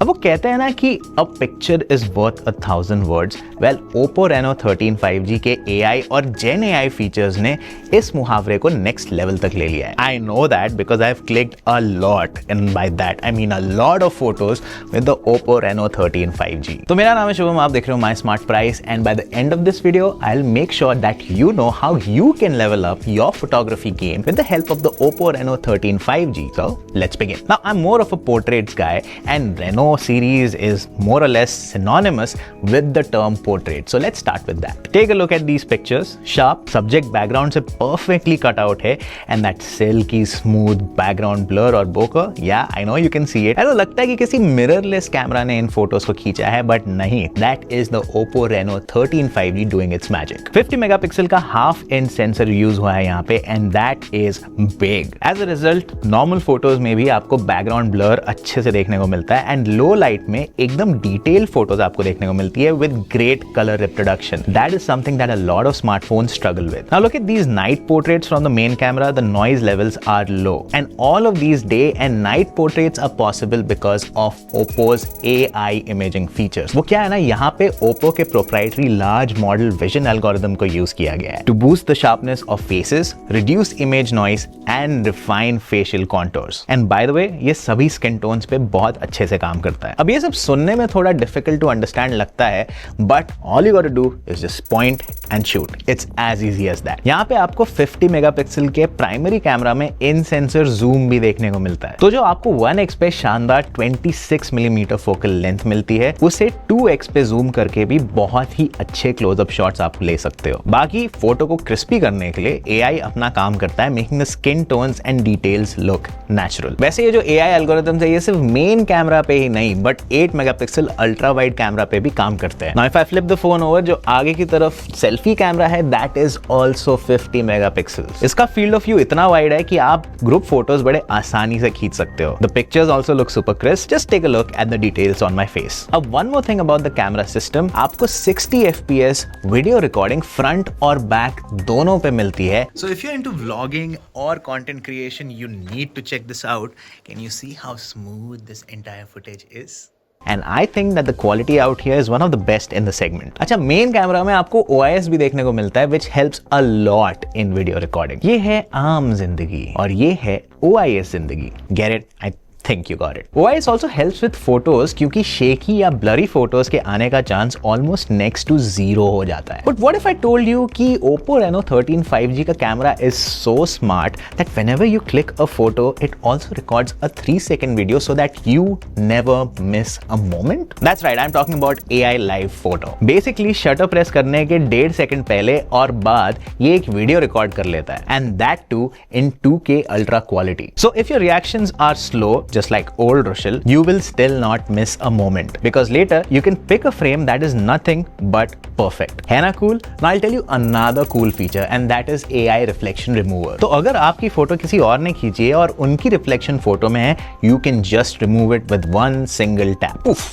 अब वो कहते हैं ना कि a picture is worth 1,000 words. Well, Oppo Reno 13 5G के AI और Gen AI फीचर्स ने इस मुहावरे को नेक्स्ट लेवल तक ले लिया है। I know that because I have clicked a lot, and by that I mean a lot of photos with the Oppo Reno 13 5G। तो मेरा नाम है शुभम, आप देख रहे हो माई smart price, and by the end of this video I will make sure that you know how you can level up your photography game with the help of the Oppo Reno 13 5G. So let's begin. Now I'm more of a portraits guy, and Reno series is more or less synonymous with the term portrait. So let's start with that. Take a look at these pictures. Sharp subject background से perfectly cut out है, and that silky smooth background blur और bokeh. Yeah, I know you can see it. ऐसा लगता है कि किसी mirrorless camera ने इन photos को खींचा है, but नहीं. That is the Oppo Reno 13 5G doing its magic. 50 megapixel का half inch sensor यूज हुआ है यहाँ पे, and that is big. As a result, normal photos में भी आपको बैकग्राउंड ब्लर अच्छे से देखने को मिलता है, एंड लो लाइट में एकदम डिटेल फोटोज आपको देखने को मिलती है with great colour reproduction. That is something that a lot of smartphones struggle with. Now look at these night portraits from the main camera. The noise levels are low, and all of these day and night portraits are possible because of Oppo's AI imaging features. वो क्या है ना, यहाँ पे Oppo के proprietary large model vision algorithm को use किया गया है to boost the sharpness of faces, reduce image noise and refine facial contours. And by the way, ये सभी skin tones पे बहुत अच्छे से काम करता है. अब ये सब सुनने में थोड़ा difficult to understand लगता है, but all you gotta do is just point and shoot. It's as easy as that. यहाँ पे आपको 50 मेगापिक्सल के प्राइमरी कैमरा में इन सेंसर जूम भी देखने को मिलता है. तो जो आपको 1x पे शानदार 26 मिलीमीटर फोकल लेंथ मिलती है, उसे 2x पे जूम करके भी बहुत ही अच्छे क्लोजअप शॉट्स आप ले सकते हो. बाकी फोटो को क्रिस्पी करने के लिए AI अपना काम करता है, making the skin tones and details look natural. वैसे ये जो AI एल्गोरिथम्स है, ये सिर्फ मेन कैमरा पे ही नहीं, but 8 megapixel ultra wide camera पे भी काम करते हैं. Now if I flip the phone over, जो आगे की तरफ सेल्फी कैमरा है, दैट इज आल्सो 50 मेगापिक्सल्स. इसका फील्ड ऑफ व्यू इतना वाइड है कि आप ग्रुप फोटोज बड़े आसानी से खींच सकते हो. The pictures also look super crisp. Just take a look at the details on my face. अब one more thing about the camera system, आपको 60 FPS वीडियो रिकॉर्डिंग फ्रंट और बैक दोनों पे मिलती है. So if you're into vlogging or content creation, you need to check this out. Can you see how smooth this entire footage is? And I think that the quality out here is one of the best in the segment. अच्छा, main camera में आपको OIS भी देखने को मिलता है, which helps a lot in video recording. ये है आम जिंदगी और ये है OIS जिंदगी. Get it? I think you got it. OIS also helps with photos क्योंकि shaky या blurry photos के आने का chance almost next to zero हो जाता है. But what if I told you कि Oppo Reno 13 5G का camera is so smart that whenever you click a photo, it also records a 3-second video so that you never miss a moment? That's right, I'm talking about AI live photo. Basically, shutter press करने के 1.5 second पहले और बाद ये एक video record कर लेता है, and that too in 2K ultra quality. So if your reactions are slow, just like old Rushil, you will still not miss a moment because later you can pick a frame that is nothing but perfect. है ना cool? Now I'll tell you another cool feature, and that is AI reflection remover. तो अगर आपकी photo किसी और ने खींची है और उनकी रिफ्लेक्शन फोटो में है, you can just remove it with one single tap. Poof!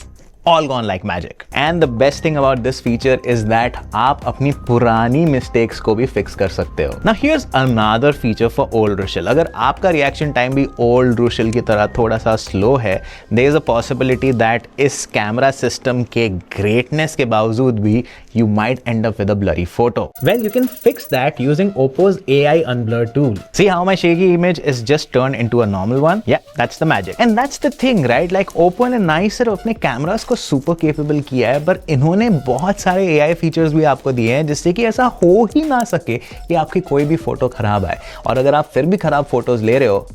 All gone like magic. And the best thing about this feature is that आप अपनी पुरानी mistakes को भी fix कर सकते हो. Now here's another feature for old Rushil. अगर आपका reaction time भी old Rushil की तरह थोड़ा सा slow है, there is a possibility that इस camera system के greatness के बावजूद भी you might end up with a blurry photo. Well, you can fix that using Oppo's AI unblur tool. See how my shaky image is just turned into a normal one? Yeah, that's the magic. And that's the thing, right? Like Oppo ने ना ही सिर्फ अपने cameras को super capable किया है, पर इन्होंने बहुत सारे AI फीचर्स भी आपको दिए हैं जिससे कि ऐसा हो ही ना सके कि आपकी कोई भी फोटो खराब आए. और अगर आप फिर भी खराब फोटोज ले रहे हो,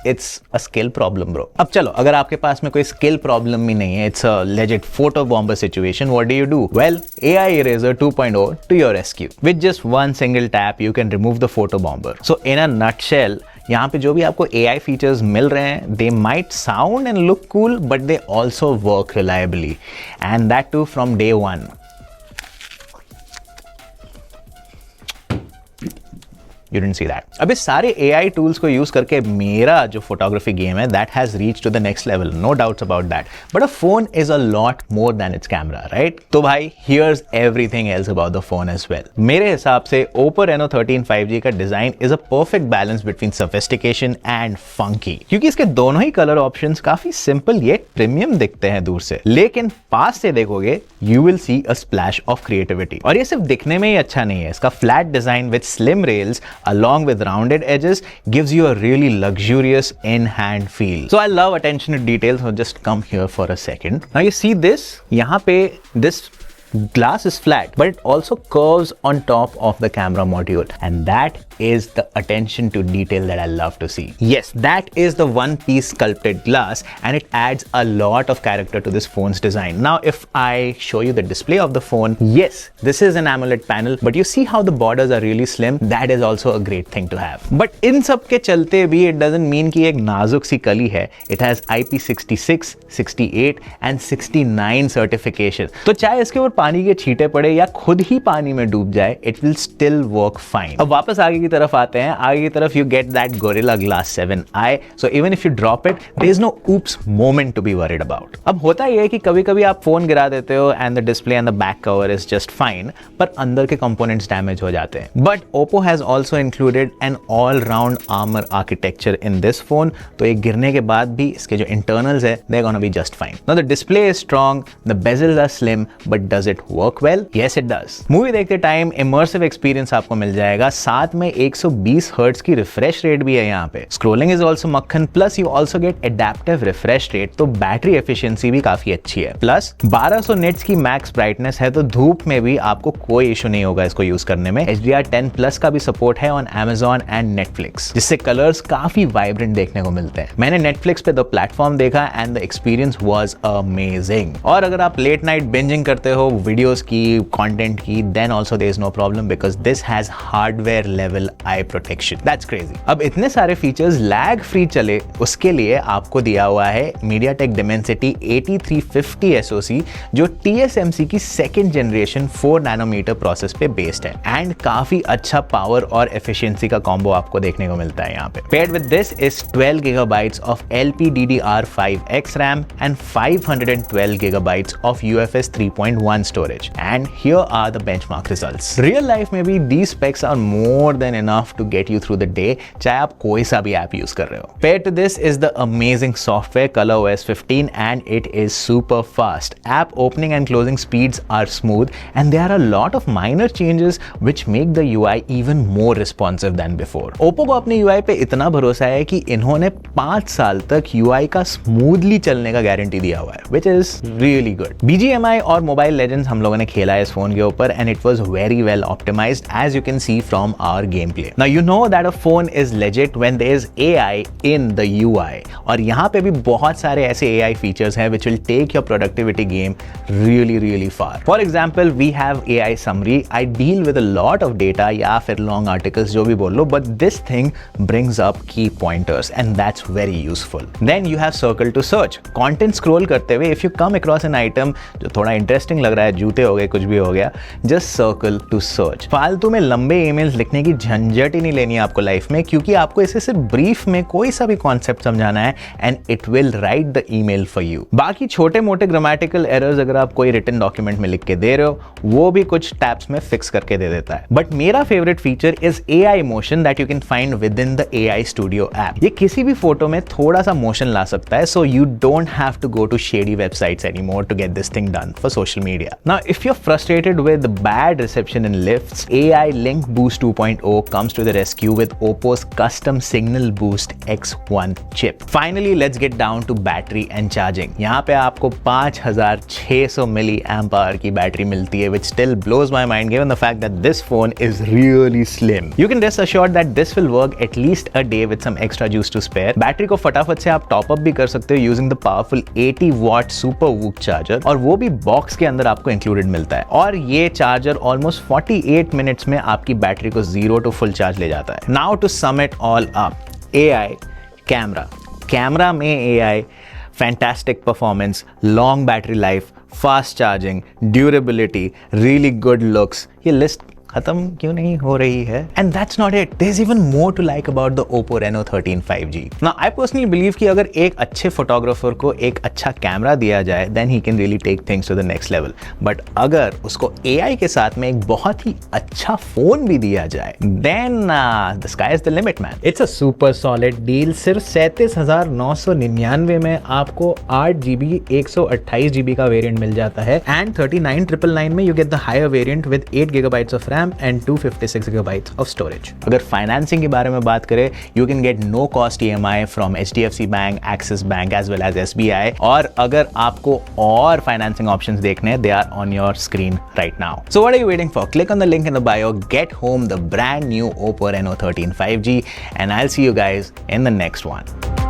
it's a skill problem, bro. अब चलो, अगर आपके पास में कोई skill problem भी नहीं है, it's a legit photo bomber situation, what do? Well, AI Eraser 2.0 to your rescue. With just one single tap, you can remove the photo bomber. So in a nutshell, यहाँ पे जो भी आपको AI features मिल रहे हैं, they might sound and look cool, but they also work reliably, and that too from day one. You didn't see that. अब इस सारे AI tools को use करके मेरा जो photography game है that has reached to the next level, no doubts about that. But a phone is a lot more than its camera, right? तो भाई here's everything else about the phone as well. मेरे हिसाब से Oppo Reno 13 5G का design is a perfect balance between sophistication and funky. क्योंकि इसके दोनों ही colour options काफी सिंपल येट प्रीमियम दिखते हैं दूर से, लेकिन पास से देखोगे you will see a splash of creativity. और ये सिर्फ दिखने में ही अच्छा नहीं है, इसका flat design with slim rails along with rounded edges gives you a really luxurious in-hand feel. So I love attention to detail, so just come here for a second. Now you see this, यहाँ पे this glass is flat, but it also curves on top of the camera module, and that is the attention to detail that I love to see. Yes, that is the one piece sculpted glass, and it adds a lot of character to this phone's design. Now if I show you the display of the phone, yes, this is an AMOLED panel, but you see how the borders are really slim. That is also a great thing to have. But in सब के चलते भी it doesn't mean कि एक नाजुक सी कली है. It has IP66, 68 and 69 certification. तो चाहे इसके ऊपर पानी के छींटे पड़े या खुद ही पानी में डूब जाए, it will still work fine. अब वापस आगे की तरफ आते हैं. आगे की तरफ you get that Gorilla Glass 7i, so even if you drop it, there is no oops moment to be worried about. अब होता ये है कि कभी-कभी आप फोन गिरा देते हो and the display and the back cover is just fine, पर अंदर के components damage हो जाते हैं. But Oppo has also included an all-round armor architecture in this phone, तो ये गिरने के बाद भी इसके जो internals है, they're gonna be just fine. Now the display is strong, the bezels are slim, but does it work well? Yes, it does. Movie देखते टाइम immersive experience आपको मिल जाएगा, साथ में 120 हर्ट्ज की रिफ्रेश रेट भी है यहाँ पे. Scrolling is also मक्खन, plus you also get adaptive refresh rate, तो बैटरी एफिशिएंसी भी काफी अच्छी है. प्लस 1200 निट्स की मैक्स ब्राइटनेस है, तो धूप में भी आपको कोई इशू नहीं होगा इसको यूज करने में. HDR10 प्लस का भी सपोर्ट है ऑन Amazon एंड Netflix, जिससे कलर्स काफी वाइब्रेंट देखने को मिलते हैं. मैंने Netflix पे द प्लेटफॉर्म देखा and the experience was amazing. और अगर आप लेट नाइट बिंजिंग करते हो वीडियोस की, कंटेंट की, then also there is no problem because this has hardware level eye protection. That's crazy. अब इतने सारे फीचर्स लैग फ्री चले, उसके लिए आपको दिया हुआ है MediaTek Dimensity 8350 SoC, जो TSMC की सेकेंड जनरेशन 4 नैनोमीटर प्रोसेस पे बेस्ड है, एंड काफी अच्छा पावर और एफिशिएंसी का कॉम्बो आपको देखने को मिलता है यहाँ पे. Paired with this is 12 GB of LPDDR5X RAM and 512 GB of UFS 3.1 storage. And here are the benchmark results. Real life में भी these specs are more than enough to get you through the day, चाहे आप कोई सा भी app use कर रहे हो. Paired to this is the amazing software ColorOS 15, and it is super fast. App opening and closing speeds are smooth, and there are a lot of minor changes which make the UI even more responsive than before. Oppo को अपने UI पे इतना भरोसा है कि इन्होंने 5 साल तक UI का स्मूथली चलने का गारंटी दिया हुआ है, which is really good. BGMI और Mobile Legends हम लोगों ने खेला है इस फोन के ऊपर, and it was very well optimized as you can see from our gameplay. Now you know that a phone is legit when there is AI in the UI, और यहाँ पे भी बहुत सारे ऐसे AI features हैं which will take your productivity game really far. For example, we have AI summary. I deal with a lot of data या फिर long articles जो भी बोल लो, but this thing brings up key pointers and that's very useful. Then you have circle to search. Content scroll करते हुए if you come across an item जो थोड़ा interesting लग रहा है, जूते हो गए, कुछ भी हो गया, जस्ट सर्कल टू सर्च. फालतू में लंबे ईमेल्स लिखने की झंझट ही नहीं लेनी है आपको लाइफ में, क्योंकि आपको इसे सिर्फ ब्रीफ में कोई सा भी कॉन्सेप्ट समझाना है and it will write the email for you. बाकी छोटे मोटे ग्रामेटिकल एरर्स अगर आप कोई रिटन डॉक्यूमेंट में लिख के दे रहे हो, वो भी कुछ टैब्स में फिक्स करके दे देता है. बट मेरा favourite feature is AI motion that you can find with in the AI Studio app. ये किसी भी फोटो में थोड़ा सा मोशन ला सकता है, so you don't have to go to shady websites anymore to get this thing done for social media. Now, if you're frustrated with bad reception in lifts, AI Link Boost 2.0 comes to the rescue with Oppo's custom Signal Boost X1 chip. Finally, let's get down to battery and charging. यहाँ पे आपको 5600 mAh की battery मिलती है, which still blows my mind given the fact that this phone is really slim. You can rest assured that this will work at least a day with some extra juice to spare. Battery को फटाफट से आप top up भी कर सकते हो using the powerful 80 watt Super Whoop charger, और वो भी बॉक्स के अंदर आपको इंक्लूडेड मिलता है. और ये चार्जर ऑलमोस्ट 48 मिनट्स में आपकी बैटरी को 0 to फुल चार्ज ले जाता है. Now to sum it all up, AI camera में AI, fantastic performance, long battery life, fast charging, durability, really good looks. ये लिस्ट खत्म क्यों नहीं हो रही है? And that's not it, there is even more to like about the Oppo Reno 13 5G. Now I personally believe कि अगर एक अच्छे फोटोग्राफर को एक अच्छा कैमरा दिया जाए then he can really take things to the next level. But अगर उसको AI के साथ में एक बहुत ही अच्छा फोन भी दिया जाए then the sky is the limit, man. It's a super solid deal. सिर्फ 37,999 में आपको 8GB 128GB का वेरिएंट मिल जाता है एंड 39,999 में you get the higher variant with 8GB of RAM and 256GB of storage. अगर फाइनेंसिंग के बारे में बात करें, you can get no cost EMI from HDFC bank, Axis bank as well as SBI. और अगर आपको और फाइनेंसिंग ऑप्शंस देखने हैं, they are on your screen right now. So what are you waiting for? Click on the link in the bio, get home the brand new Oppo Reno 13 5G, and I'll see you guys in the next one.